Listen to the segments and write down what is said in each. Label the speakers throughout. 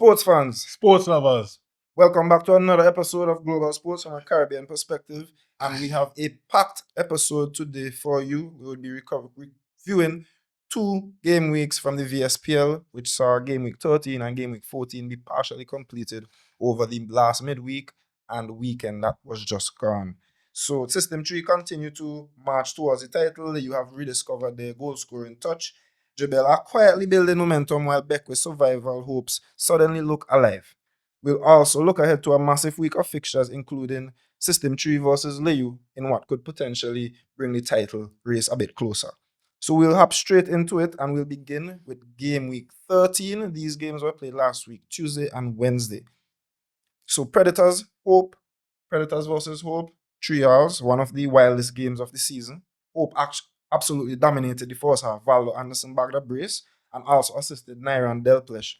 Speaker 1: Sports fans,
Speaker 2: sports lovers,
Speaker 1: welcome back to another episode of Global Sports from a Caribbean perspective. And we have a packed episode today for you. We will be reviewing 2 game weeks from the VSPL, which saw game week 13 and game week 14 be partially completed over the last midweek and weekend that was just gone. So System 3 continue to march towards the title. You have rediscovered their goal scoring touch. Jebelle are quietly building momentum while Bequia's survival hopes suddenly look alive. We'll also look ahead to a massive week of fixtures, including System 3 versus Layou in what could potentially bring the title race a bit closer. So we'll hop straight into it and we'll begin with game week 13. These games were played last week, Tuesday and Wednesday. So Predators versus Hope, 3 hours, one of the wildest games of the season. Hope absolutely dominated the first half. Valdo Anderson bagged a brace and also assisted Nyran Delplesh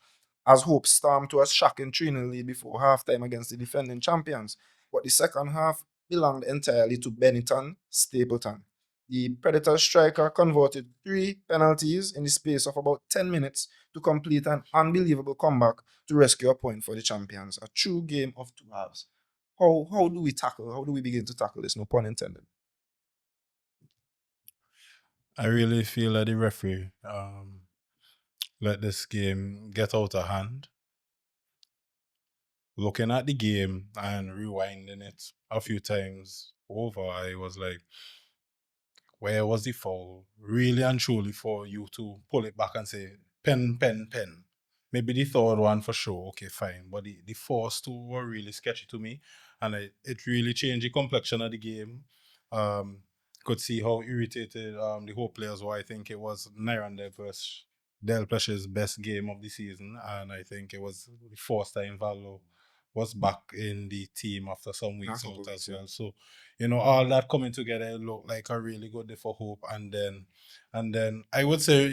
Speaker 1: as Hope stormed to a shocking 3-0 lead before halftime against the defending champions. But the second half belonged entirely to Benetton Stapleton. The Predators striker converted 3 penalties in the space of about 10 minutes to complete an unbelievable comeback to rescue a point for the champions. A true game of 2 halves. How do we begin to tackle this? No pun intended.
Speaker 2: I really feel that the referee let this game get out of hand. Looking at the game and rewinding it a few times over, I was like, where was the foul? Really and truly for you to pull it back and say, pen. Maybe the third one for sure, okay, fine. But the first 2 were really sketchy to me. And it really changed the complexion of the game. Could see how irritated the whole players were. I think it was Nyran Delplesh's best game of the season. And I think it was the first time Vallo was back in the team after some weeks out as well. So, all that coming together, it looked like a really good day for Hope. And then I would say,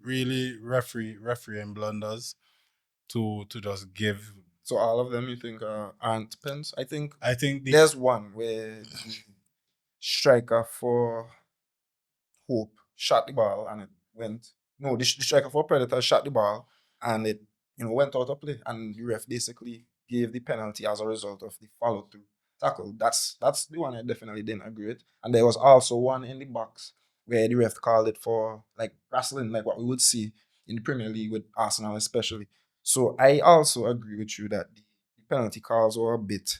Speaker 2: really refereeing blunders to just give.
Speaker 1: So all of them you think aren't pens? I think
Speaker 2: the
Speaker 1: there's one where the striker for Hope shot the ball and it went. No, the striker for Predator shot the ball and it went out of play, and the ref basically gave the penalty as a result of the follow through tackle. That's the one I definitely didn't agree with. And there was also one in the box where the ref called it for like wrestling, like what we would see in the Premier League with Arsenal especially. So I also agree with you that the penalty calls were a bit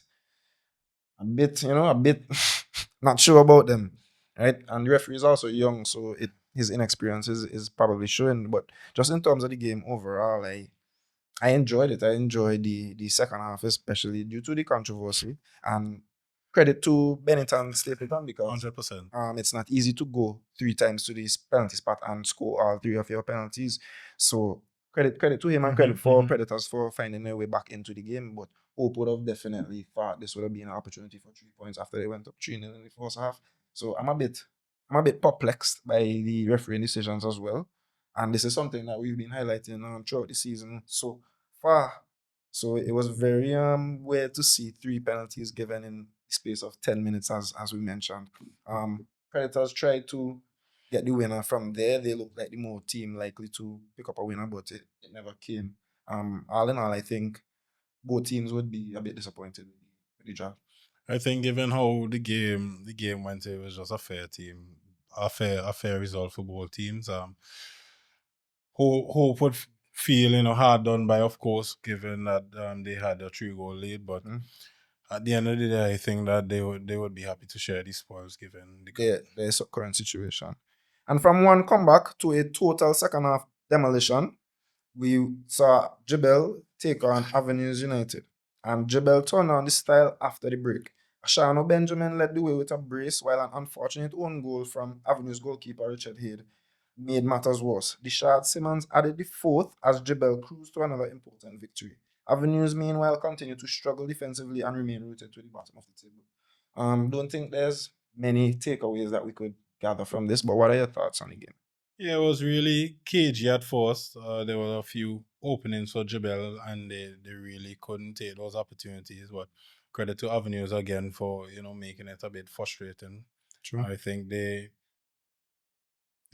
Speaker 1: not sure about them, right? And the referee is also young, so his inexperience is probably showing. But just in terms of the game overall, I enjoyed it. I enjoyed the second half, especially due to the controversy. And credit to Benetton Stapleton because
Speaker 2: 100%.
Speaker 1: it's not easy to go 3 times to this penalty spot and score all 3 of your penalties. So credit to him and credit for Predators for finding their way back into the game. But Hope would have definitely thought this would have been an opportunity for 3 points after they went up 3-0 in the first half. So I'm a bit perplexed by the refereeing decisions as well. And this is something that we've been highlighting throughout the season so far. So it was very weird to see 3 penalties given in the space of 10 minutes as we mentioned. Predators tried to get the winner from there. They looked like the more team likely to pick up a winner, but it never came. All in all, I think both teams would be a bit disappointed with the draft.
Speaker 2: I think given how the game went, it was just a fair result for both teams. Hope would feel hard done by, of course, given that they had a 3-goal lead. But at the end of the day, I think that they would be happy to share the spoils given
Speaker 1: their current situation. And from one comeback to a total second half demolition, we saw Jebelle take on Avenues United. And Jebelle turned on the style after the break. Ashano Benjamin led the way with a brace, while an unfortunate own goal from Avenues goalkeeper Richard Hayde made matters worse. Dishard Simmons added the 4th as Jebelle cruised to another important victory. Avenues, meanwhile, continued to struggle defensively and remain rooted to the bottom of the table. Don't think there's many takeaways that we could gather from this, but what are your thoughts on the game?
Speaker 2: Yeah, it was really cagey at first. There were a few openings for Jebelle, and they really couldn't take those opportunities. But credit to Avenues again for making it a bit frustrating.
Speaker 1: True.
Speaker 2: I think they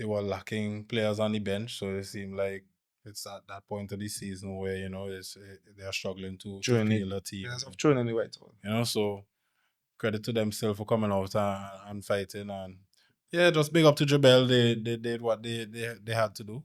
Speaker 2: were lacking players on the bench, so it seemed like it's at that point of the season where they are struggling to
Speaker 1: Throwing it.
Speaker 2: feel a team.
Speaker 1: Players have thrown in the white ball.
Speaker 2: So credit to themselves for coming out and fighting, and yeah, just big up to Jebelle. They did what they had to do.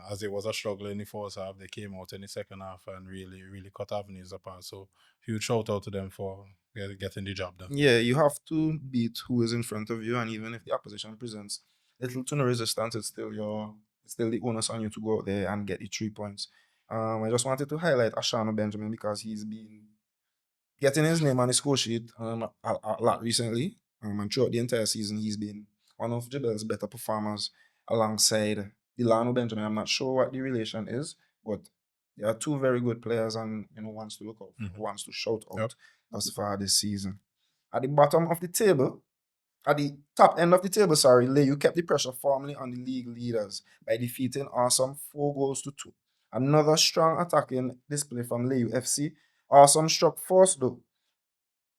Speaker 2: As it was a struggle in the first half, they came out in the second half and really cut avenues apart. So huge shout out to them for getting the job done.
Speaker 1: Yeah, you have to beat who is in front of you, and even if the opposition presents little to no resistance, it's still the onus on you to go out there and get the 3 points. I just wanted to highlight Ashano Benjamin because he's been getting his name on the score sheet a lot recently. And throughout the entire season, he's been one of Jebelle's better performers alongside Delano Benjamin. I'm not sure what the relation is, but they are two very good players, and wants to look out, wants to shout out thus far this season. At the bottom of the table, at the top end of the table, Layou kept the pressure firmly on the league leaders by defeating Awesome 4-2. Another strong attacking display from Layou FC. Awesome struck first though,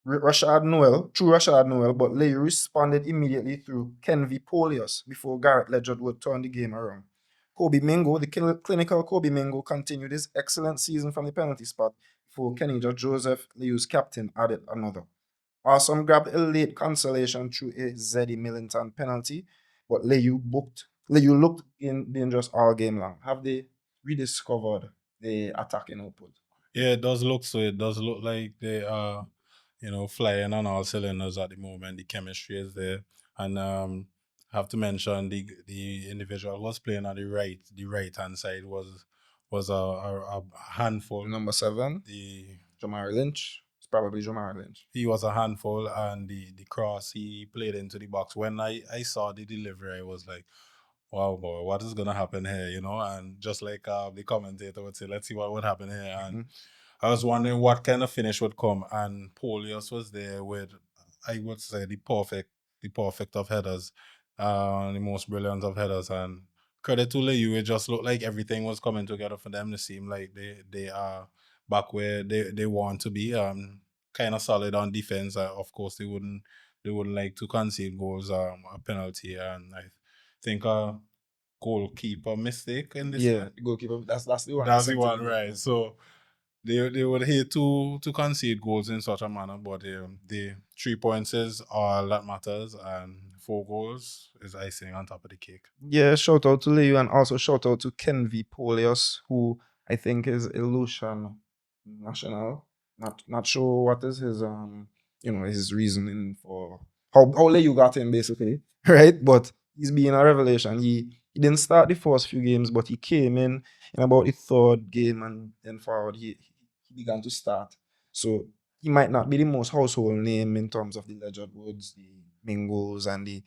Speaker 1: Rashad Noel, but Layou responded immediately through Kenvy Polius before Garrett Ledger would turn the game around. Kobe Mingo, the clinical Kobe Mingo, continued his excellent season from the penalty spot before Kenija Joseph, Layou's captain, added another. Awesome grabbed a late consolation through a Zeddy Millington penalty, but Layou looked dangerous all game long. Have they rediscovered the attacking output?
Speaker 2: Yeah, it does look so. It does look like they are, flying on all cylinders at the moment. The chemistry is there, and have to mention the individual who was playing on the right hand side was a handful.
Speaker 1: Number 7,
Speaker 2: The
Speaker 1: Jamar Lynch. It's probably Jamar Lynch.
Speaker 2: He was a handful, and the cross he played into the box. When I saw the delivery, I was like, wow, boy, what is gonna happen here? And just like the commentator would say, let's see what would happen here. And I was wondering what kind of finish would come, and Polius was there with, I would say, the perfect of headers, the most brilliant of headers. And credit to Layou, it just looked like everything was coming together for them. It seemed like they are back where they want to be. Kind of solid on defense. Of course, they wouldn't like to concede goals, a penalty, and I think a goalkeeper mistake in this.
Speaker 1: Yeah, goalkeeper. That's the one.
Speaker 2: That's the one, right? So they would hate to concede goals in such a manner, but the 3 points is all that matters, and 4 goals is icing on top of the cake.
Speaker 1: Yeah, shout out to Layou, and also shout out to Kenvy Polius, who I think is Illusion National. Not sure what is his his reasoning for how Layou got him basically, right? But he's been a revelation. He didn't start the first few games, but he came in about the third game, and then forward he began to start. So he might not be the most household name in terms of the Ledger Woods, the Mingos, and the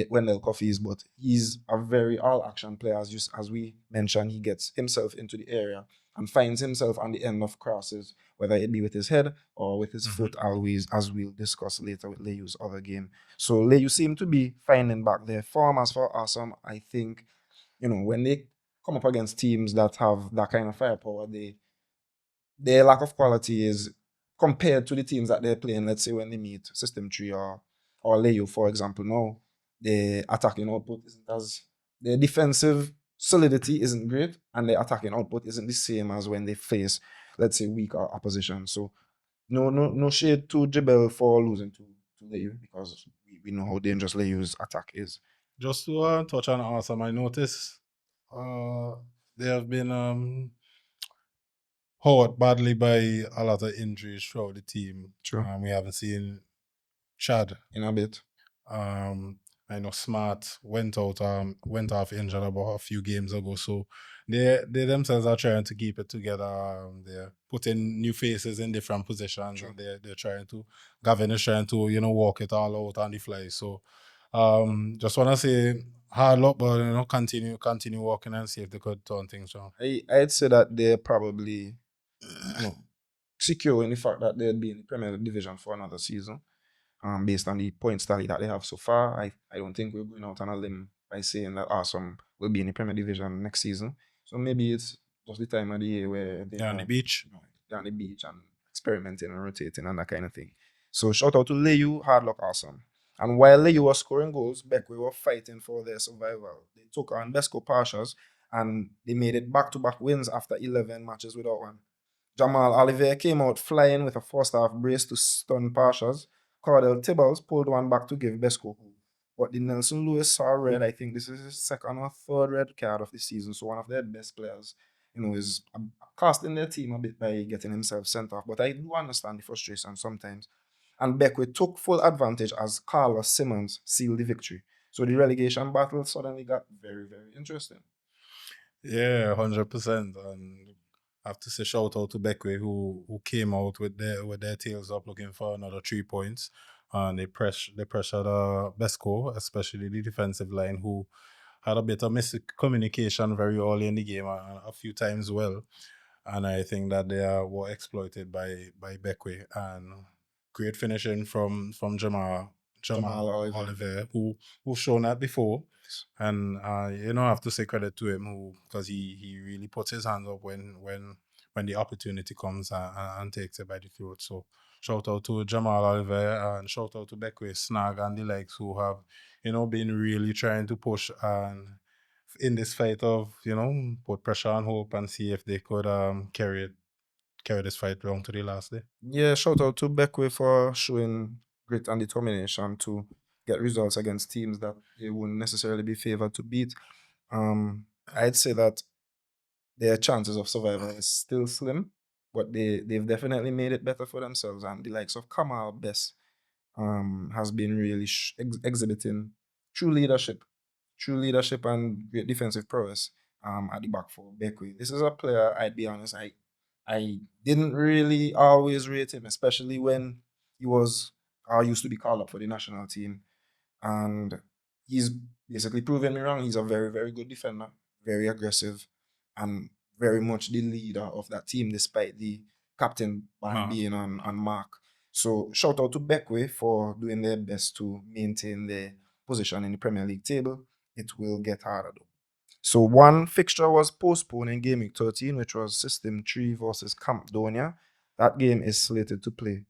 Speaker 1: Wendell Coffees, but he's a very all-action player. As we mentioned, he gets himself into the area and finds himself on the end of crosses, whether it be with his head or with his foot, always, as we'll discuss later with Layou's other game. So Layou seem to be finding back their form. As for Awesome, I think, when they come up against teams that have that kind of firepower, their lack of quality is compared to the teams that they're playing, let's say when they meet System 3 or Layou, for example. Now, the attacking output isn't as, the defensive solidity isn't great, and the attacking output isn't the same as when they face, let's say, weaker opposition. So no shade to Jebelle for losing to Layou, because we know how dangerous Layou's attack is.
Speaker 2: Just to touch on Awesome, I noticed they have been hurt badly by a lot of injuries throughout the team.
Speaker 1: True.
Speaker 2: We haven't seen Chad
Speaker 1: in a bit.
Speaker 2: I know Smart went off injured about a few games ago, so they themselves are trying to keep it together. They're putting new faces in different positions, and they're trying to. Gavin is trying to walk it all out on the fly. So just want to say hard luck, but continue working and see if they could turn things around.
Speaker 1: I'd say that they're probably secure in the fact that they'd be in the Premier Division for another season. Based on the points tally that they have so far, I don't think we're going out on a limb by saying that Awesome will be in the Premier Division next season. So maybe it's just the time of the year where they're
Speaker 2: on the beach.
Speaker 1: They're on the beach and experimenting and rotating and that kind of thing. So shout out to Layou, hard luck, Awesome. And while Layou was scoring goals, Bequia were fighting for their survival. They took on Besco Pastures and they made it back-to-back wins after 11 matches without one. Jamal Oliver came out flying with a first-half brace to stun Pastures. Cordell Tibbles pulled one back to give Besco hope. But the Nelson Lewis saw red. I think this is his second or third red card of the season. So one of their best players, is costing their team a bit by getting himself sent off. But I do understand the frustration sometimes. And Bequia took full advantage as Carlos Simmons sealed the victory. So the relegation battle suddenly got very, very interesting.
Speaker 2: Yeah, 100%. And I have to say shout out to Bequia who came out with their tails up looking for another 3 points. And they pressured Besco, especially the defensive line, who had a bit of miscommunication very early in the game a few times well. And I think that they were exploited by Bequia. And great finishing from Jamal Oliver, who's shown that before. And I have to say credit to him because he really puts his hands up when the opportunity comes and takes it by the throat. So shout out to Jamal Oliver and shout out to Bequia, Snag and the likes who have been really trying to push and in this fight of put pressure on Hope and see if they could carry this fight along to the last day.
Speaker 1: Yeah, shout out to Bequia for showing grit and determination to get results against teams that they wouldn't necessarily be favored to beat. I'd say that their chances of survival is still slim, but they've definitely made it better for themselves. And the likes of Kamal Bess has been really exhibiting true leadership and great defensive prowess at the back for Bequia. This is a player, I'd be honest, I didn't really always rate him, especially when he was used to be called up for the national team. And he's basically proven me wrong. He's a very, very good defender, very aggressive, and very much the leader of that team, despite the captain band being on mark. So shout out to Bequia for doing their best to maintain their position in the Premier League table. It will get harder though. So one fixture was postponed in game week 13, which was System 3 versus Camdonia. That game is slated to play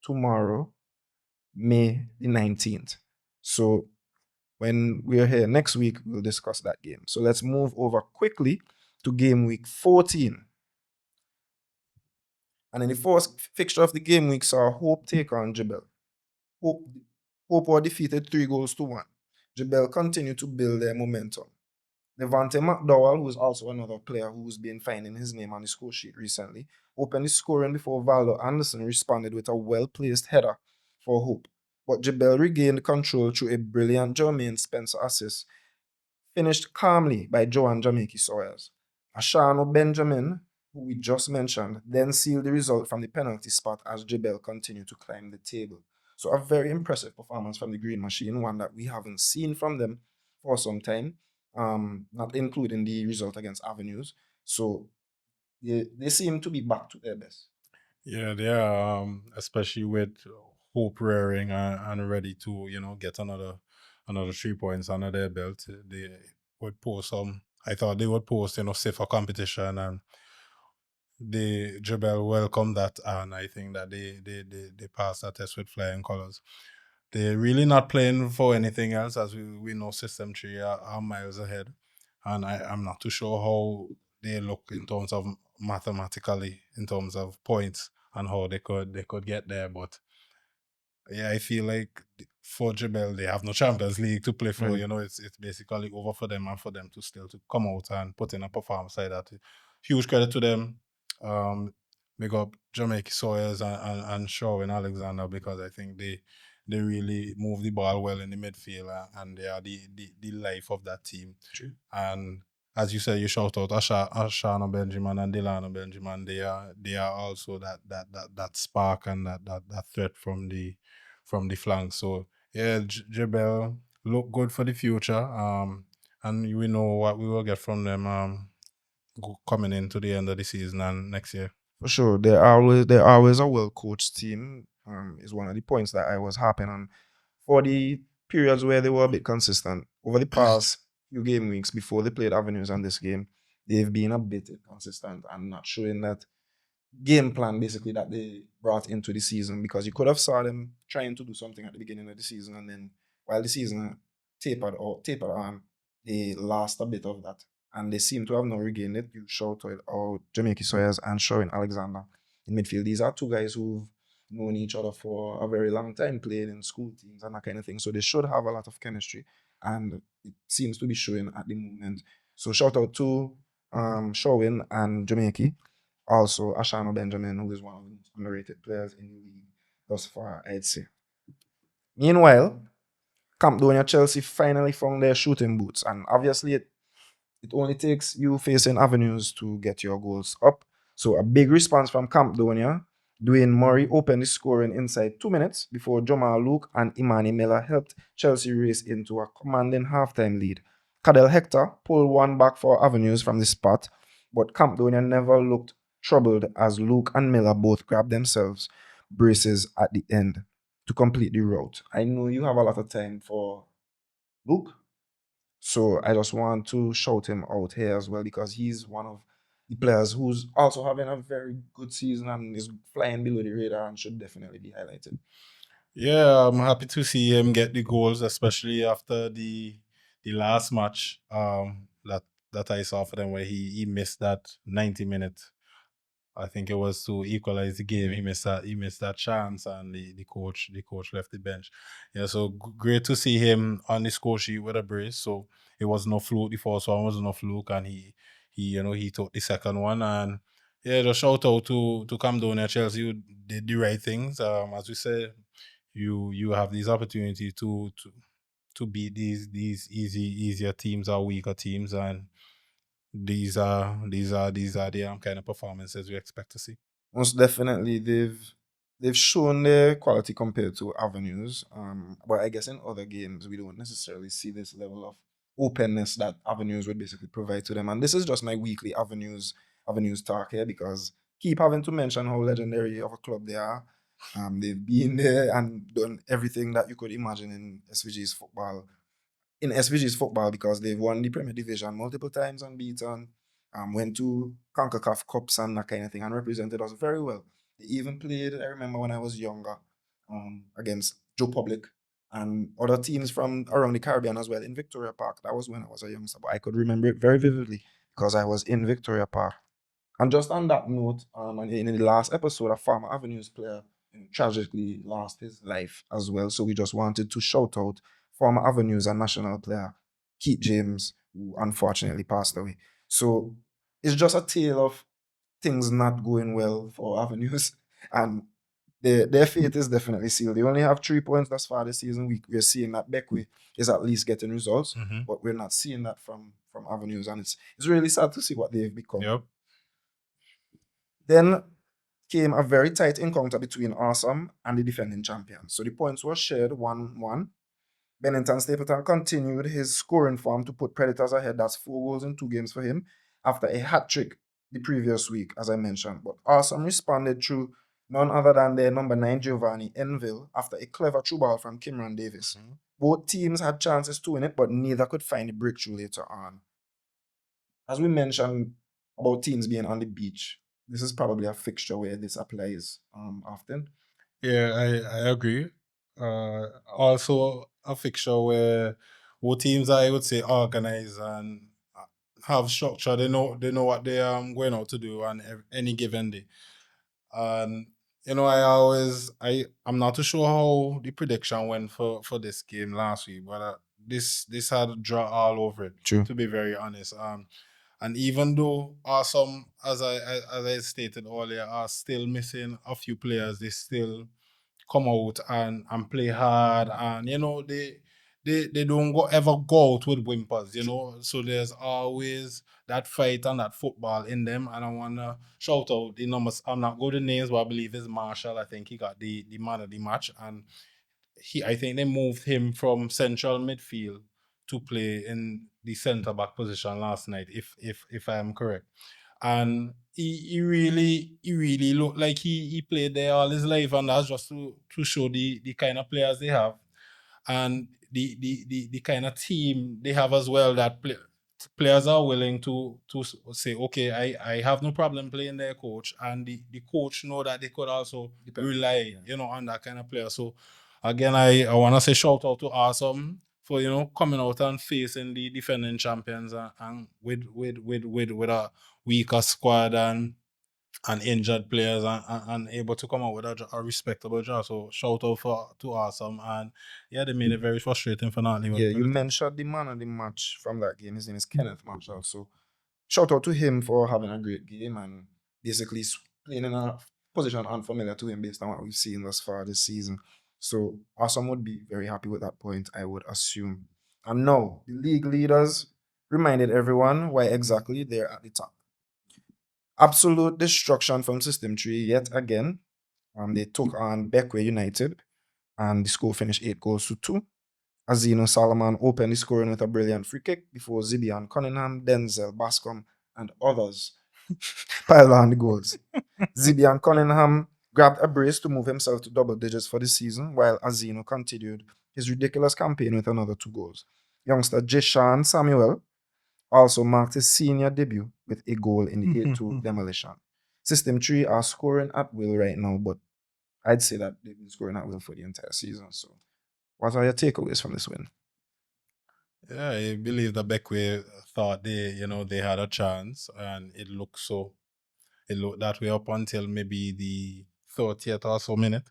Speaker 1: tomorrow, May the 19th. So when we're here next week, we'll discuss that game. So let's move over quickly to game week 14. And in the first fixture of the game week saw Hope take on Jebelle. Hope were defeated 3-1. Jebelle continued to build their momentum. Levante McDowell, who is also another player who's been finding his name on the score sheet recently, opened the scoring before Valdo Anderson responded with a well-placed header for Hope. But Jebelle regained control through a brilliant Jermaine Spencer assist, finished calmly by Joan Jamaica Sawyers. Ashano Benjamin, who we just mentioned, then sealed the result from the penalty spot as Jebelle continued to climb the table. So a very impressive performance from the Green Machine, one that we haven't seen from them for some time, not including the result against Avenues. So they seem to be back to their best.
Speaker 2: Yeah, they are, especially with Hope rearing and ready to, get another 3 points under their belt. They would post I thought they would post, safer competition, and Jebelle welcomed that, and I think that they passed that test with flying colors. They're really not playing for anything else, as we know System 3 are miles ahead. And I'm not too sure how they look in terms of mathematically, in terms of points and how they could get there. But yeah, I feel like for Jebelle, they have no Champions League to play for.
Speaker 1: Right.
Speaker 2: It's basically over for them, and for them to still to come out and put in a performance like that. Huge credit to them. Big up Jamaica Sawyers and Sherwin Alexander, because I think they really move the ball well in the midfield, and they are the life of that team.
Speaker 1: True.
Speaker 2: And as you said, you shout out Ashano Benjamin and Delano Benjamin. They are also that spark and that threat from the flank. So yeah, Jebelle look good for the future. And we know what we will get from them coming into the end of the season and next year.
Speaker 1: For sure, they're always a well coached team. Is one of the points that I was harping on for the periods where they were a bit consistent over the past few game weeks before they played Avenues and this game. They've been a bit inconsistent and not showing that game plan basically that they brought into the season, because you could have saw them trying to do something at the beginning of the season, and then while the season tapered on, they lost a bit of that. and they seem to have now regained it. You shout out Jamaica Sawyers and Sherwin Alexander in midfield. These are two guys who've known each other for a very long time, playing in school teams and that kind of thing. So they should have a lot of chemistry, and it seems to be showing at the moment. So shout out to Sherwin and Jamaica. Also, Ashano Benjamin, who is one of the most underrated players in the league thus far, I'd say. Meanwhile, Camdonia Chelsea finally found their shooting boots, and obviously it only takes you facing avenues to get your goals up. So a big response from Camdonia. Dwayne Murray opened the scoring inside 2 minutes before Jamal Luke and Imani Miller helped Chelsea race into a commanding halftime lead. Cadel Hector pulled one back for avenues from the spot, but Camdonia never looked troubled as Luke and Miller both grabbed themselves braces at the end to complete the route. I know you have a lot of time for Luke, so I just want to shout him out here as well because he's one of the players who's also having a very good season and is flying below the radar and should definitely be highlighted.
Speaker 2: Yeah, I'm happy to see him get the goals, especially after the last match that I saw for them where he missed that 90-minute. I think it was to equalize the game. He missed that chance, and the coach left the bench. Yeah, so great to see him on the score sheet with a brace. So it was no fluke. The first one was no fluke, and he took the second one. And yeah, just shout out to Camdonia Chelsea. You did the right things. As we said, you have these opportunities to beat these easier teams or weaker teams, and these are the kind of performances we expect to see.
Speaker 1: Most definitely, they've shown their quality compared to Avenues. But I guess in other games we don't necessarily see this level of openness that Avenues would basically provide to them. And this is just my weekly Avenues talk here because keep having to mention how legendary of a club they are. They've been there and done everything that you could imagine in SVG's football. In SVG's football because they've won the Premier Division multiple times unbeaten. Went to CONCACAF Cups and that kind of thing and represented us very well. They even played, I remember when I was younger, against Joe Public and other teams from around the Caribbean as well in Victoria Park. That was when I was a youngster, but I could remember it very vividly because I was in Victoria Park. And just on that note, and in the last episode, a former Avenues player tragically lost his life as well. So we just wanted to shout out former Avenues and national player Keith James, who unfortunately passed away. So it's just a tale of things not going well for Avenues, and their fate is definitely sealed. They only have 3 points thus far this season. We're seeing that Bequia is at least getting results, but we're not seeing that from Avenues, and it's really sad to see what they've become.
Speaker 2: Yep.
Speaker 1: Then came a very tight encounter between Awesome and the defending champions. So the points were shared 1-1. Bennington Stapleton continued his scoring form to put Predators ahead. That's 4 goals in 2 games for him after a hat-trick the previous week, as I mentioned. But Awesome responded through none other than their number 9 Giovanni Enville after a clever through ball from Kimran Davis. Both teams had chances to win it, but neither could find the breakthrough later on. As we mentioned about teams being on the beach, this is probably a fixture where this applies often.
Speaker 2: Yeah, I agree. Also a fixture where both teams are, I would say, organized and have structure. They know what they are going out to do on any given day. And I'm not too sure how the prediction went for this game last week, but this had a draw all over it.
Speaker 1: True.
Speaker 2: To be very honest. And even though Awesome, as I stated earlier, are still missing a few players, they still come out and play hard, and they don't ever go out with whimpers, so there's always that fight and that football in them. And I want to shout out the numbers. I'm not good at names, but I believe it's Marshall. I think he got the man of the match, and I think they moved him from central midfield to play in the centre back position last night, if I am correct. And he really looked like he played there all his life, and that's just to show the kind of players they have and the kind of team they have as well, that players are willing to say, okay, I have no problem playing their coach, and the coach know that they could also rely on that kind of player. So again, I want to say shout out to Awesome coming out and facing the defending champions and with a weaker squad and injured players and able to come out with a respectable draw. So shout out to Awesome, and yeah, they made it very frustrating for not
Speaker 1: Yeah, you mentioned the man of the match from that game. His name is Kenneth Marshall. So shout out to him for having a great game and basically playing in a position unfamiliar to him based on what we've seen thus far this season. So Awesome would be very happy with that point, I would assume. And now the league leaders reminded everyone why exactly they're at the top. Absolute destruction from System 3 yet again. They took on Bequia United and the score finished 8-2. Azino Salomon opened the scoring with a brilliant free kick before Zibian Cunningham, Denzel Bascom, and others piled on the goals. Zibian Cunningham grabbed a brace to move himself to double digits for the season, while Azino continued his ridiculous campaign with another 2 goals. Youngster Jishan Samuel also marked his senior debut with a goal in the 8-2 demolition. System 3 are scoring at will right now, but I'd say that they've been scoring at will for the entire season. So, what are your takeaways from this win?
Speaker 2: Yeah, I believe that Bequia thought they had a chance, and it looked that way up until maybe the 30th or so minute.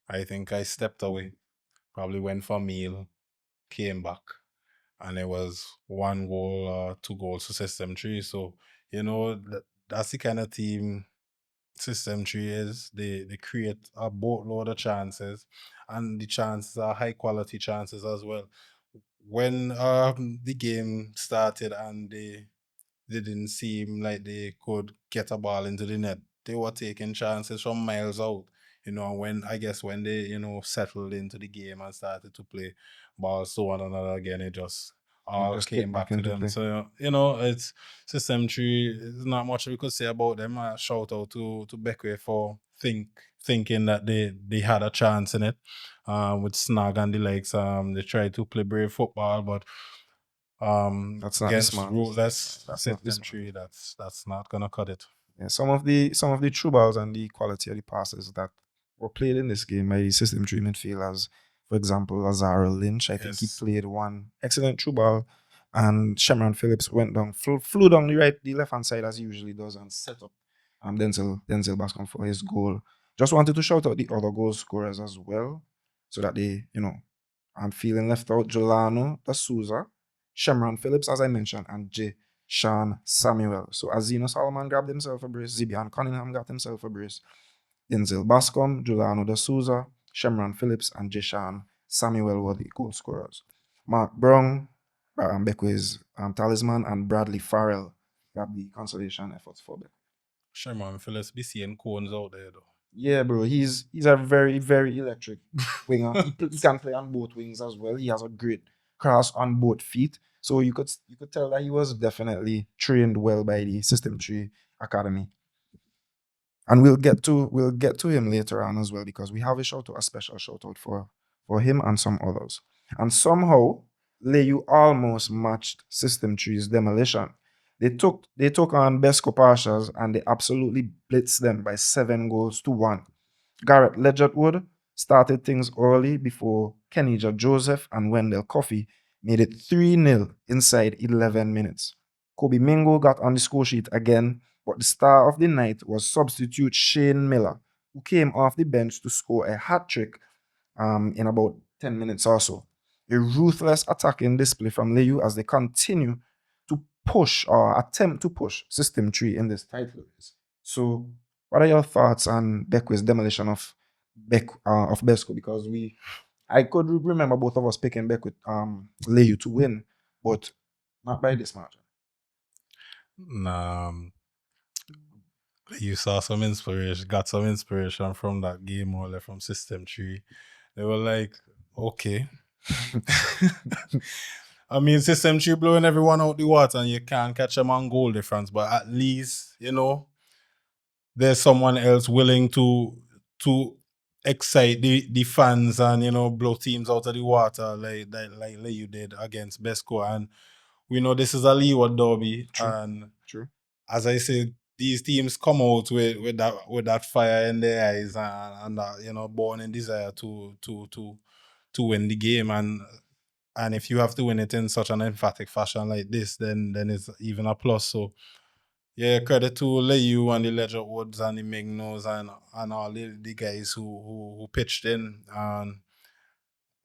Speaker 2: I think I stepped away, probably went for a meal, came back, and it was 1 goal, 2 goals to System 3. So, that's the kind of team System 3 is. They create a boatload of chances, and the chances are high quality chances as well. When the game started and they didn't seem like they could get a ball into the net, they were taking chances from miles out. When they, settled into the game and started to play balls to one another again, it just all
Speaker 1: just
Speaker 2: came
Speaker 1: kicked
Speaker 2: back
Speaker 1: back
Speaker 2: to
Speaker 1: into
Speaker 2: them.
Speaker 1: play.
Speaker 2: So, it's System 3. There's not much we could say about them. Shout out to Bequia for thinking that they had a chance in it. With Snag and the likes, they tried to play brave football, but
Speaker 1: That's not the
Speaker 2: against
Speaker 1: smartest.
Speaker 2: ruthless
Speaker 1: That's not the
Speaker 2: System 3, that's not gonna cut it.
Speaker 1: Yeah, some of the true balls and the quality of the passes that were played in this game by the System 3 midfielders, for example, Lazaro Lynch, I think he
Speaker 2: Yes.
Speaker 1: played one excellent true ball, and Shamron Phillips went down, flew down the left hand side as he usually does, and set up Denzel Bascom for his goal. Just wanted to shout out the other goal scorers as well, so that they aren't feeling left out. Jolano D'Souza, Shamron Phillips, as I mentioned, and Sean Samuel. So Azino Solomon grabbed himself a brace. Zibian Cunningham got himself a brace. Denzel Bascom, Juliano D'Souza, Shemron Phillips, and Jishan Samuel were the goal scorers. Mark Brown, Bequia's talisman, and Bradley Farrell grabbed the consolation efforts for Bequia.
Speaker 2: Sherman Phillips be seeing cones out there though.
Speaker 1: Yeah, bro. He's a very, very electric winger. He can play on both wings as well. He has a great cross on both feet. So you could tell that he was definitely trained well by the System 3 Academy. And we'll get to him later on as well, because we have a special shout out for him and some others. And somehow Layou almost matched System 3's demolition. They took on Besco Pastures and they absolutely blitzed them by 7-1. Garrett Ledgerwood started things early before Kenija Joseph and Wendell Coffey made it 3-0 inside 11 minutes. Kobe Mingo got on the score sheet again, but the star of the night was substitute Shane Miller, who came off the bench to score a hat-trick in about 10 minutes or so. A ruthless attacking display from Layou as they continue to push or attempt to push System 3 in this title race. So, what are your thoughts on Bequia's demolition of Besco? Because I could remember both of us picking Bequia Layou to win, but not by this margin.
Speaker 2: Nah, you got some inspiration from that game, or from System 3. They were like, okay. I mean, System 3 blowing everyone out the water and you can't catch them on goal difference, but at least, there's someone else willing to excite the fans and, blow teams out of the water like you did against Besco. And we know this is a Leeward derby.
Speaker 1: True.
Speaker 2: And
Speaker 1: True.
Speaker 2: as I said, these teams come out with that fire in their eyes and that, burning desire to win the game. And And if you have to win it in such an emphatic fashion like this, then it's even a plus. So yeah, credit to Layou and the Ledger Woods and the Mignos and all the guys who pitched in. And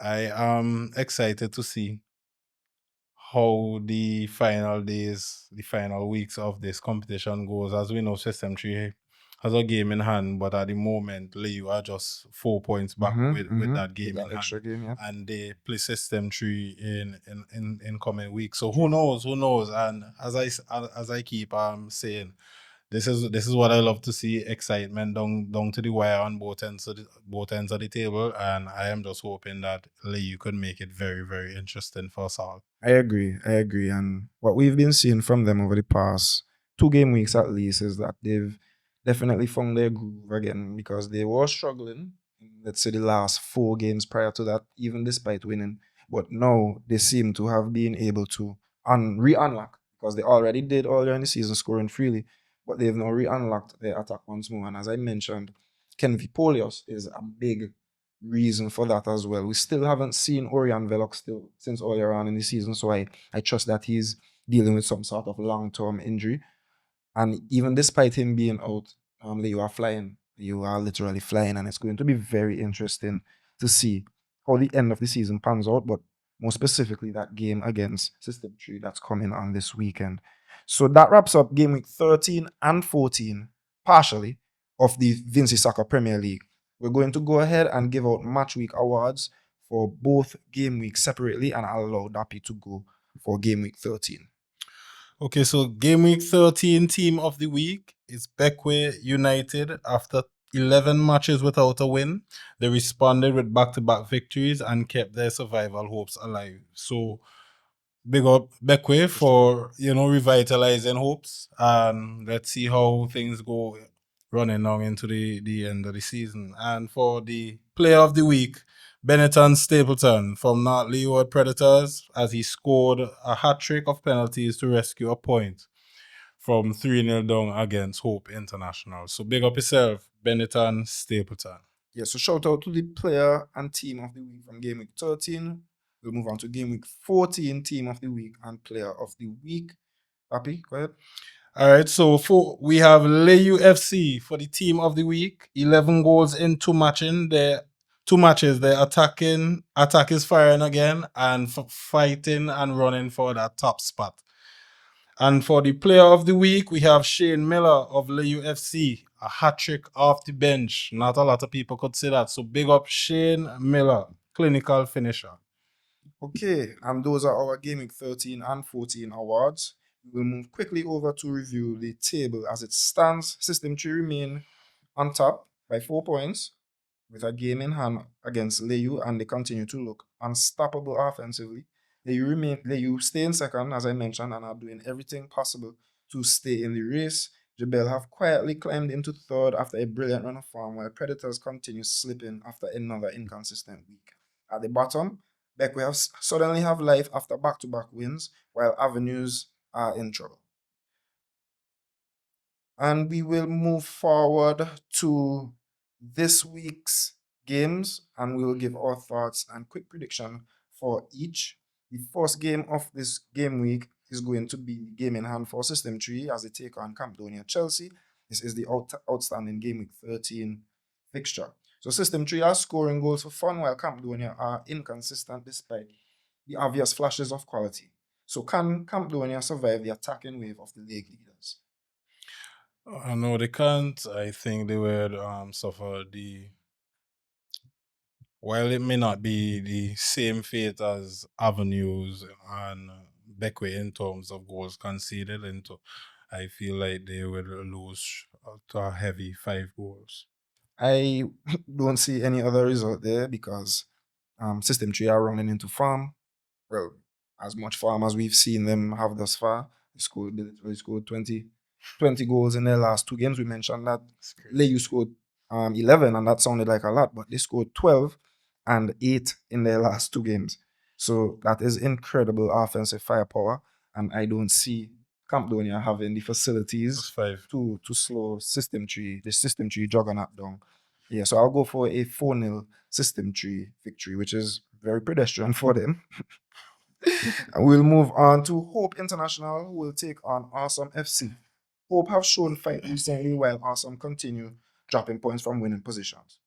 Speaker 2: I am excited to see how the final days, the final weeks of this competition goes. As we know, System 3 has a game in hand, but at the moment, Layou are just 4 points back with that game
Speaker 1: That
Speaker 2: in
Speaker 1: extra
Speaker 2: hand.
Speaker 1: game, yeah.
Speaker 2: And they play System 3 in coming weeks. So who knows? And as I keep saying, this is what I love to see: excitement down to the wire on both ends of the table, and I am just hoping that Layou could make it very, very interesting for us all.
Speaker 1: I agree. And what we've been seeing from them over the past 2 game weeks at least is that they've definitely found their groove again, because they were struggling in, let's say, the last 4 games prior to that, even despite winning. But now they seem to have been able to re-unlock, because they already did earlier in the season scoring freely, but they've now re-unlocked their attack once more. And as I mentioned, Ken Polios is a big reason for that as well. We still haven't seen Orion Velox still since earlier on in the season, so I trust that he's dealing with some sort of long-term injury. And even despite him being out, you are flying. You are literally flying, and it's going to be very interesting to see how the end of the season pans out, but more specifically that game against System 3 that's coming on this weekend. So that wraps up game week 13 and 14, partially, of the Vinci Soccer Premier League. We're going to go ahead and give out match week awards for both game weeks separately, and I'll allow Dappy to go for game week 13.
Speaker 2: Okay, so game week 13 team of the week is Bequia United. After 11 matches without a win, they responded with back-to-back victories and kept their survival hopes alive. So big up Bequia for, revitalizing hopes. And let's see how things go running on into the end of the season. And for the player of the week, Benetton Stapleton from North Leeward Predators, as he scored a hat-trick of penalties to rescue a point from 3-0 down against Hope International. So big up yourself, Benetton Stapleton.
Speaker 1: Yeah, so shout out to the player and team of the week from game week 13. We'll move on to game week 14, team of the week and player of the week. Happy? Go ahead.
Speaker 2: All right, so we have Layou FC for the team of the week. 11 goals in 2 matches. They're attack is firing again, and fighting and running for that top spot. And for the player of the week, we have Shane Miller of Layou FC, a hat-trick off the bench. Not a lot of people could say that. So big up Shane Miller, clinical finisher.
Speaker 1: Okay, and those are our game week 13 and 14 awards. We will move quickly over to review the table as it stands. System 3 remain on top by 4 points with a game in hand against Layou, and they continue to look unstoppable offensively. Layou stay in second, as I mentioned, and are doing everything possible to stay in the race. Jebelle have quietly climbed into third after a brilliant run of form, while Predators continue slipping after another inconsistent week. At the bottom, Bequia suddenly have life after back-to-back wins, while Avenues are in trouble. And we will move forward to this week's games, and we will give our thoughts and quick prediction for each. The first game of this game week is going to be the game in hand for System 3 as they take on Camdonia Chelsea. This is the outstanding game week 13 fixture. So System 3 are scoring goals for fun, while Camdonia are inconsistent despite the obvious flashes of quality. So can Camdonia survive the attacking wave of the league leaders?
Speaker 2: No, they can't. I think they would suffer while it may not be the same fate as Avenues and Bequia in terms of goals conceded into, I feel like they would lose to a heavy 5 goals.
Speaker 1: I don't see any other result there because System 3 are running into farm. Well, as much farm as we've seen them have thus far. They scored 20 goals in their last 2 games. We mentioned that Layou scored 11, and that sounded like a lot, but they scored 12 and 8 in their last 2 games. So that is incredible offensive firepower, and I don't see Camdonia having the facilities to slow the System 3 juggernaut down. Yeah, so I'll go for a 4-0 System 3 victory, which is very pedestrian for them. And we'll move on to Hope International, who will take on Awesome FC. Hope have shown fight recently, while Awesome continue dropping points from winning positions.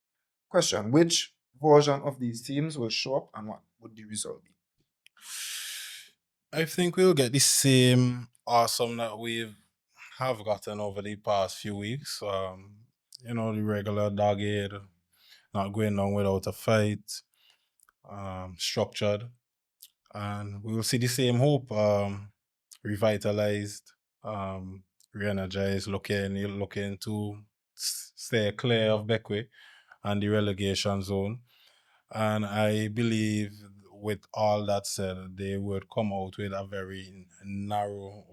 Speaker 1: Question: which version of these teams will show up, and what would the result be?
Speaker 2: I think we'll get the same awesome that we have gotten over the past few weeks. The regular dogged, not going on without a fight, structured, and we will see the same Hope, revitalized, re-energized, looking to stay clear of Bequia and the relegation zone. And I believe, with all that said, they would come out with a very narrow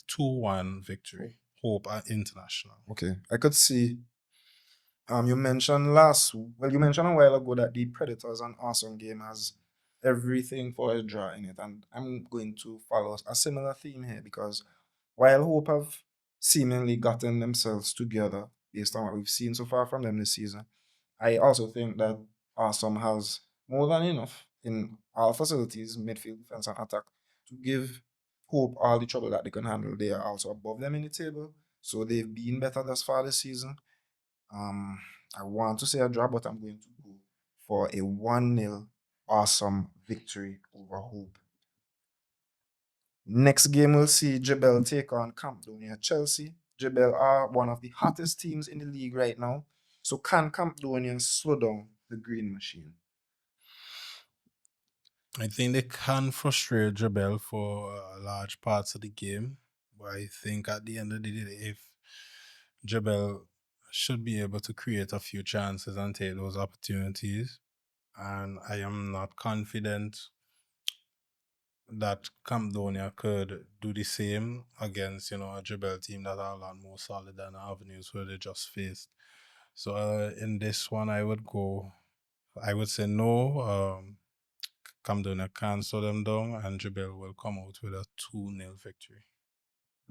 Speaker 2: 2-1 victory. Hope International.
Speaker 1: Okay, I could see. You mentioned you mentioned a while ago that the Predators and Awesome game has everything for a draw in it, and I'm going to follow a similar theme here because while Hope have seemingly gotten themselves together based on what we've seen so far from them this season, I also think that Awesome has more than enough in all facilities, midfield, defense, and attack to give Hope all the trouble that they can handle. They are also above them in the table, so they've been better thus far this season. I want to say a draw, but I'm going to go for a 1-0 Awesome victory over Hope. Next game, we'll see Jebelle take on Camdonia Chelsea. Jebelle are one of the hottest teams in the league right now. So can Camdonia slow down the green machine?
Speaker 2: I think they can frustrate Jebelle for large parts of the game, but I think at the end of the day, if Jebelle should be able to create a few chances and take those opportunities, and I am not confident that Camdonia could do the same against, a Jebelle team that are a lot more solid than the avenues where they just faced. So in this one, I would say no. Camdonia can slow them down, and Jebelle will come out with a 2-0 victory.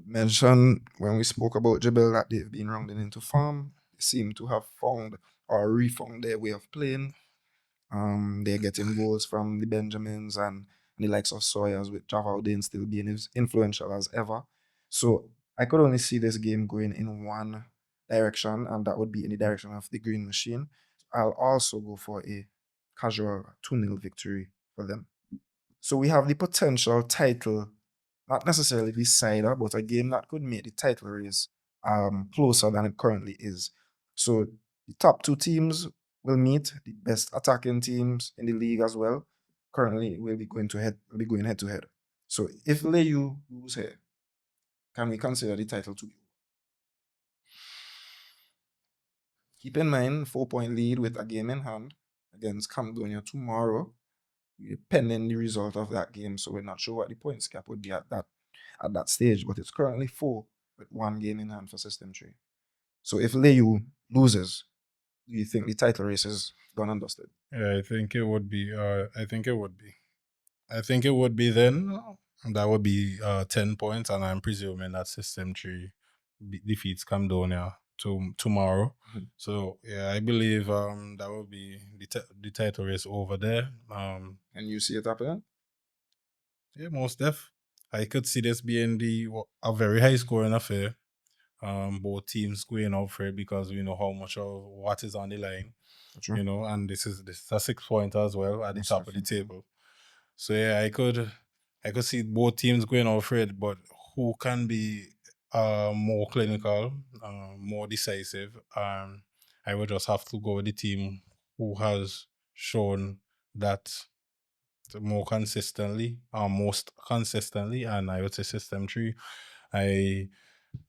Speaker 1: Mentioned when we spoke about Jebelle that they've been rounding into form. They seem to have found or refound their way of playing. They're getting goals from the Benjamins and the likes of Sawyers, with Javaldin still being as influential as ever. So I could only see this game going in one direction, and that would be in the direction of the Green Machine. I'll also go for a casual 2-0 victory for them. So we have the potential title, not necessarily decider, but a game that could make the title race closer than it currently is. So the top two teams will meet, the best attacking teams in the league as well. Currently, will be going head to head. So if Layou lose here, can we consider the title to be? Keep in mind, 4-point lead with a game in hand against Camdonia tomorrow, pending the result of that game. So we're not sure what the points gap would be at that stage, but it's currently 4 with one game in hand for System 3. So if Layou loses, do you think the title race is gone and dusted?
Speaker 2: Yeah, I think it would be. I think it would be then. That would be 10 points, and I'm presuming that System 3 defeats Camdonia tomorrow.
Speaker 1: Mhm.
Speaker 2: So yeah, I believe that would be the title race over there.
Speaker 1: And you see it happening?
Speaker 2: Yeah, most def. I could see this being a very high scoring affair. Both teams going out for it because we know how much of what is on the line.
Speaker 1: True.
Speaker 2: And this is a 6-pointer as well at the
Speaker 1: Most
Speaker 2: top of the
Speaker 1: definitely.
Speaker 2: table. So yeah, I could see both teams going out for it, but who can be more clinical, more decisive? I would just have to go with the team who has shown that most consistently, and I would say System 3. I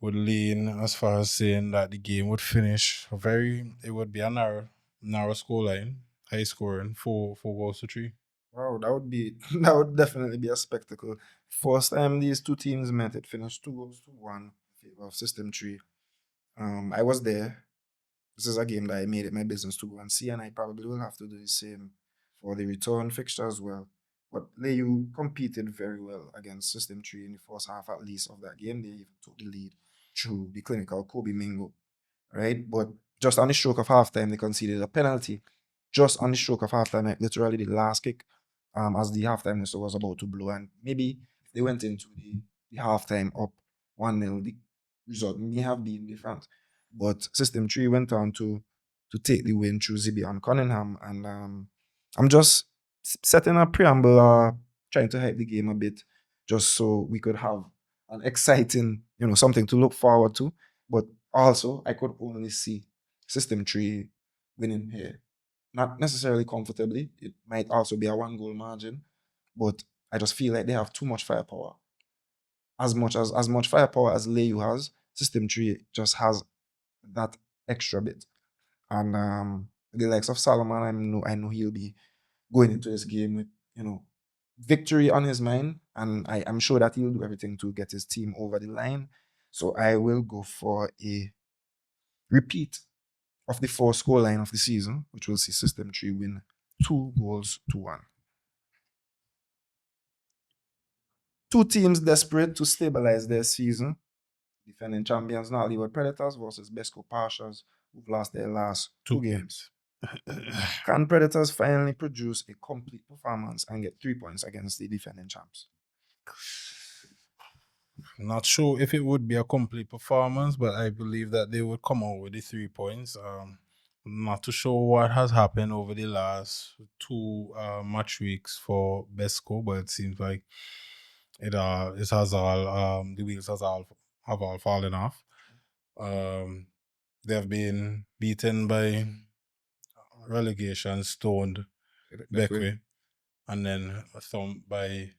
Speaker 2: would lean as far as saying that the game would finish it would be a narrow score line, high scoring, 4 goals to 3.
Speaker 1: Wow, that would definitely be a spectacle. First time these two teams met, it finished 2-1 in favor of System 3. I was there. This is a game that I made it my business to go and see, and I probably will have to do the same for the return fixture as well. But Layou competed very well against System 3 in the first half, at least, of that game. They even took the lead through the clinical Kobe Mingo, right? But just on the stroke of halftime, they conceded a penalty. just on the stroke of halftime, like literally the last kick, as the halftime whistle was about to blow, and maybe if they went into the halftime up 1-0, the result may have been different. But System 3 went on to take the win through Zibi and Cunningham, and I'm just setting a preamble, trying to hype the game a bit, just so we could have an exciting, something to look forward to. But also, I could only see System 3 winning here. Not necessarily comfortably. It might also be a 1-goal margin, but I just feel like they have too much firepower. As much firepower as Layou has, System 3 just has that extra bit. And the likes of Solomon, I know he'll be going into this game with, victory on his mind. And I'm sure that he'll do everything to get his team over the line. So I will go for a repeat of the 4-scoreline of the season, which will see System 3 win 2-1. Two teams desperate to stabilize their season. Defending champions now, Layou Predators versus Besco Pastures, who've lost their last two games. Can Predators finally produce a complete performance and get 3 points against the defending champs?
Speaker 2: Not sure if it would be a complete performance, but I believe that they would come out with the 3 points. Not too sure what has happened over the last 2 match weeks for Besco, but it seems like it has all the wheels have all fallen off. They have been beaten by relegation stoned Bequia, and then thumped by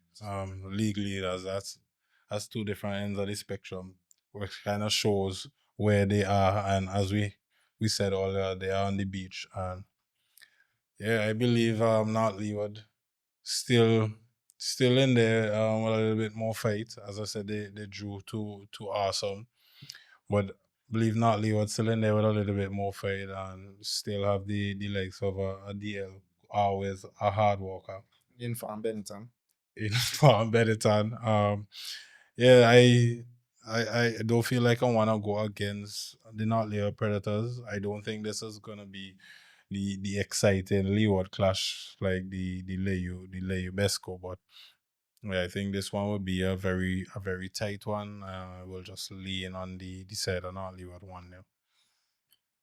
Speaker 2: league leaders. That's 2 different ends of the spectrum, which kind of shows where they are. And as we said earlier, they are on the beach. And yeah, I believe Notley would still in there with a little bit more fight. As I said, they drew to Awesome, but believe Notley would still in there with a little bit more fight and still have the legs of a DL, always a hard worker.
Speaker 1: In Farm Benetton.
Speaker 2: Yeah, I don't feel like I want to go against the Notley Predators. I don't think this is gonna be the exciting Leeward clash like the Layou Besco, but yeah, I think this one would be a very tight one. We'll just lean on the side of Notley at 1-0.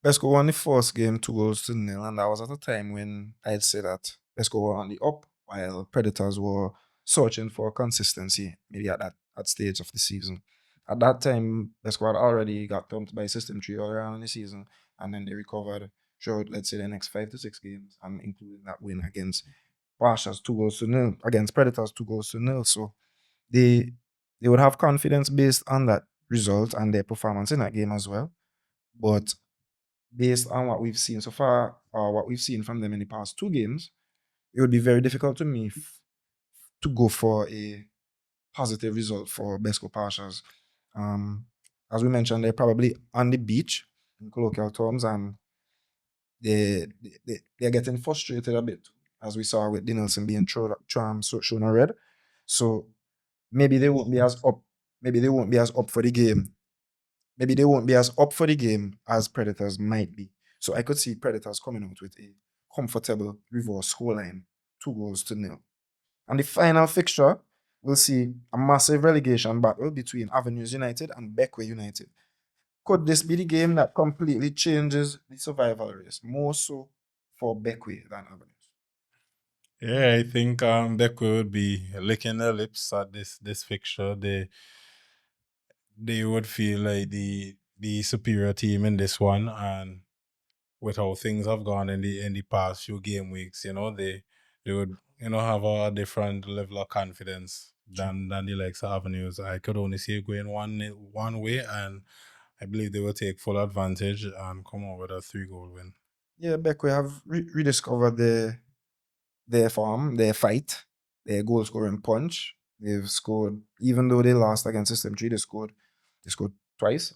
Speaker 1: Besco won the first game 2-0, and that was at a time when I'd say that Besco were on the up, while Predators were searching for consistency, maybe at that stage of the season. At that time, Besco had already got thumped by System 3 earlier on in the season, and then they recovered throughout, let's say, the next 5 to 6 games, and including that win against Pastures 2-0, against Predators 2-0. So they would have confidence based on that result and their performance in that game as well. But based on what we've seen so far, or what we've seen from them in the past 2 games, it would be very difficult to me to go for a positive result for Besco Pastures. As we mentioned, they're probably on the beach in colloquial terms, and they're getting frustrated a bit, as we saw with Dinelson being shown a red. So maybe they won't be as up. Maybe they won't be as up for the game. Maybe they won't be as up for the game as Predators might be. So I could see Predators coming out with a comfortable reverse scoreline, 2-0. And the final fixture, we'll see a massive relegation battle between Avenues United and Bequia United. Could this be the game that completely changes the survival race, more so for Bequia than Avenues?
Speaker 2: Yeah, I think Bequia would be licking their lips at this fixture. They would feel like the superior team in this one, and with how things have gone in the past few game weeks, they would have a different level of confidence than the likes of Avenues. I could only see it going one way, and I believe they will take full advantage and come out with a 3-goal win.
Speaker 1: Yeah, Bequia have rediscovered their form, their fight, their goal scoring punch. They've scored, even though they lost against System 3, they scored twice.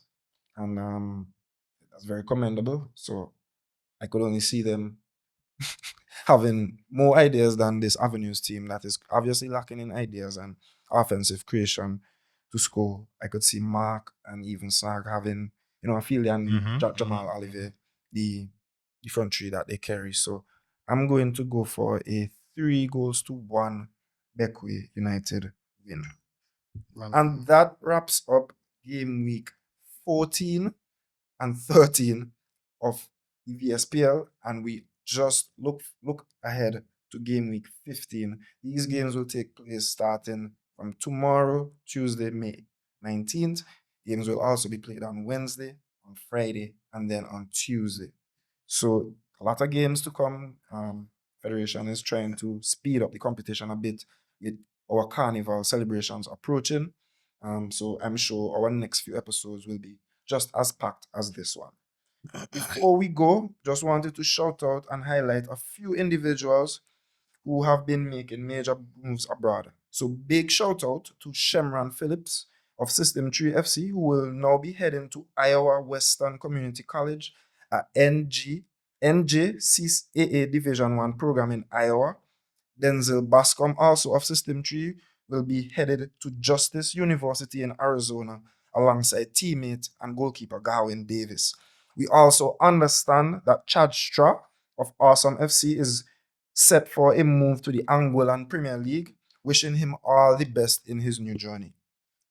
Speaker 1: And that's very commendable. So I could only see them having more ideas than this Avenues team that is obviously lacking in ideas and offensive creation to score. I could see Mark and even Sag having, Ophelia and Jamal Oliver, the front three that they carry. So I'm going to go for a 3-1 Bequia United win. And that wraps up game week 14 and 13 of the VSPL, and we just look ahead to game week 15. These games will take place starting from tomorrow, Tuesday, May 19th. Games will also be played on Wednesday, on Friday, and then on Tuesday. So a lot of games to come. Federation is trying to speed up the competition a bit with our carnival celebrations approaching. So I'm sure our next few episodes will be just as packed as this one. Before we go, just wanted to shout out and highlight a few individuals who have been making major moves abroad. So big shout out to Shemran Phillips of System 3 FC, who will now be heading to Iowa Western Community College, a NJCAA Division 1 program in Iowa. Denzel Bascom, also of System 3, will be headed to Justice University in Arizona alongside teammate and goalkeeper Garwin Davis. We also understand that Chad Stra of Awesome FC is set for a move to the Angolan Premier League, wishing him all the best in his new journey.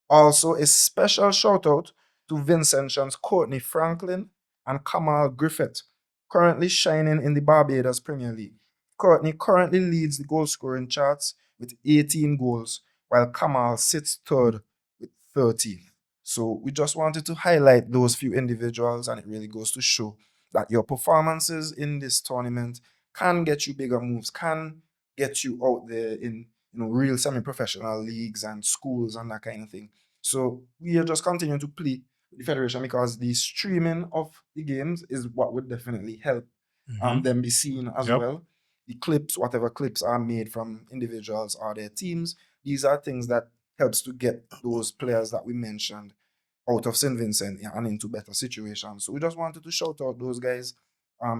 Speaker 1: Also, a special shout out to Vincentians Courtney Franklin and Kamal Griffith, currently shining in the Barbados Premier League. Courtney currently leads the goal scoring charts with 18 goals, while Kamal sits third with 13. So we just wanted to highlight those few individuals, and it really goes to show that your performances in this tournament can get you bigger moves, can get you out there in real semi-professional leagues and schools and that kind of thing. So we are just continuing to play with the federation because the streaming of the games is what would definitely help them be seen as well. The clips, whatever clips are made from individuals or their teams, these are things that helps to get those players that we mentioned out of St. Vincent and into better situations. So we just wanted to shout out those guys.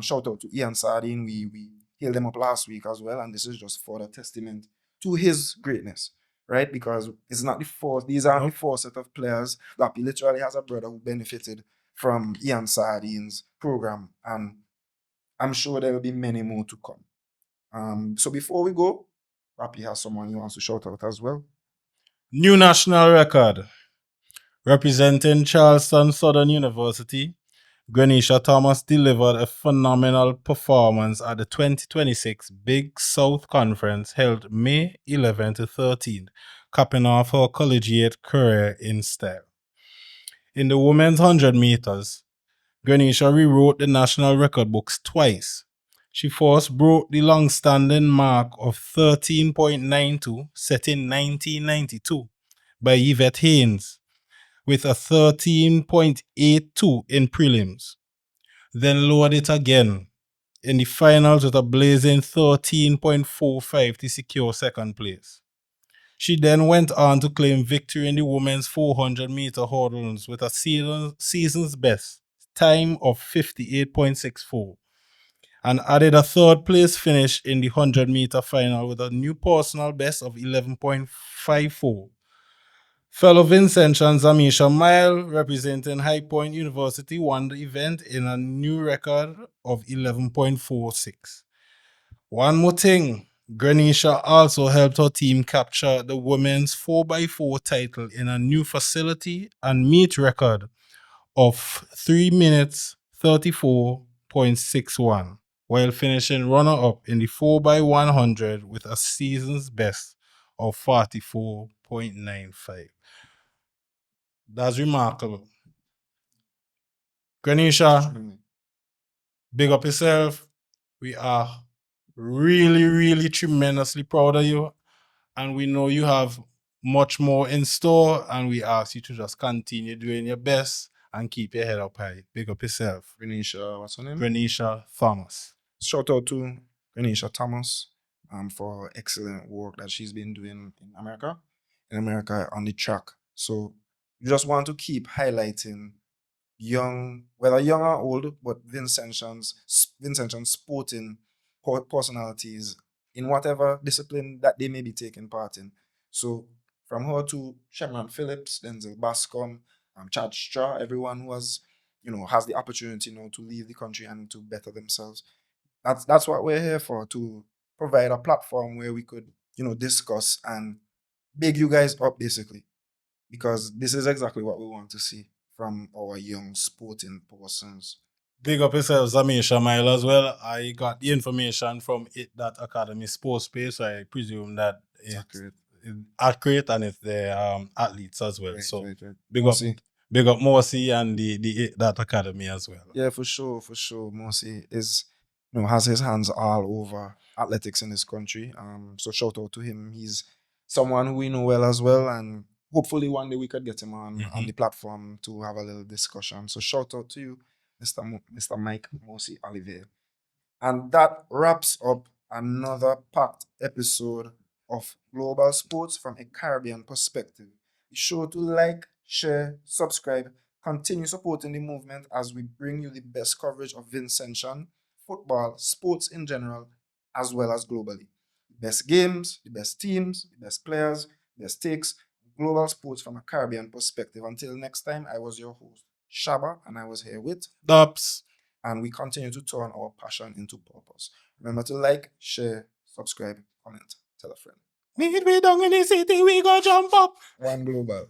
Speaker 1: Shout out to Ian Sardine. We hailed them up last week as well, and this is just further testament to his greatness, right? Because it's not the first, these aren't the first set of players that he literally has a brother who benefited from Ian Sardine's program, and I'm sure there will be many more to come. So before we go, Rappy has someone he wants to shout out as well.
Speaker 2: New national record. Representing Charleston Southern University, Grenisha Thomas delivered a phenomenal performance at the 2026 Big South Conference held May 11 to 13, capping off her collegiate career in style. In the women's 100 meters, Grenisha rewrote the national record books twice. She first broke the long-standing mark of 13.92 set in 1992 by Yvette Haynes with a 13.82 in prelims. Then lowered it again in the finals with a blazing 13.45 to secure second place. She then went on to claim victory in the women's 400-meter hurdles with a season's best time of 58.64 and added a third place finish in the 100-meter final with a new personal best of 11.54. Fellow Vincentian Zamisha Mile, representing High Point University, won the event in a new record of 11.46. One more thing, Grenisha also helped her team capture the women's 4x4 title in a new facility and meet record of 3 minutes 34.61, while finishing runner-up in the 4x100 with a season's best of 44.95. That's remarkable. Grenisha, big up yourself. We are really, really tremendously proud of you. And we know you have much more in store. And we ask you to just continue doing your best and keep your head up high. Big up yourself.
Speaker 1: Grenisha, what's her name?
Speaker 2: Grenisha Thomas.
Speaker 1: Shout out to Grenisha Thomas for excellent work that she's been doing in America on the track. So you just want to keep highlighting young, whether young or old, but Vincentian sporting personalities in whatever discipline that they may be taking part in. So from her to Shemran Phillips, Denzel Bascom, Chad Stra, everyone who has the opportunity to leave the country and to better themselves. That's what we're here for, to provide a platform where we could, discuss and big you guys up basically. Because this is exactly what we want to see from our young sporting persons.
Speaker 2: Big up yourself, Zamisha Mile, as well. I got the information from That Academy Sports Page, so I presume that it's accurate and it's the athletes as well.
Speaker 1: Right.
Speaker 2: Big
Speaker 1: Mosi.
Speaker 2: up Morsi and the That Academy as well.
Speaker 1: Yeah, for sure. Mosi has his hands all over athletics in this country. So shout out to him. He's someone who we know well as well, and hopefully one day we could get him on the platform to have a little discussion. So shout out to you, Mr. Mike Mosi Olivier. And that wraps up another packed episode of Global Sports from a Caribbean perspective. Be sure to like, share, subscribe, continue supporting the movement as we bring you the best coverage of Vincentian, football, sports in general, as well as globally. The best games, the best teams, the best players, the best takes, global sports from a Caribbean perspective. Until next time, I was your host, Shaba, and I was here with
Speaker 2: Dubs.
Speaker 1: And we continue to turn our passion into purpose. Remember to like, share, subscribe, comment, tell a friend.
Speaker 2: Meet we down in the city, we go jump up.
Speaker 1: One global.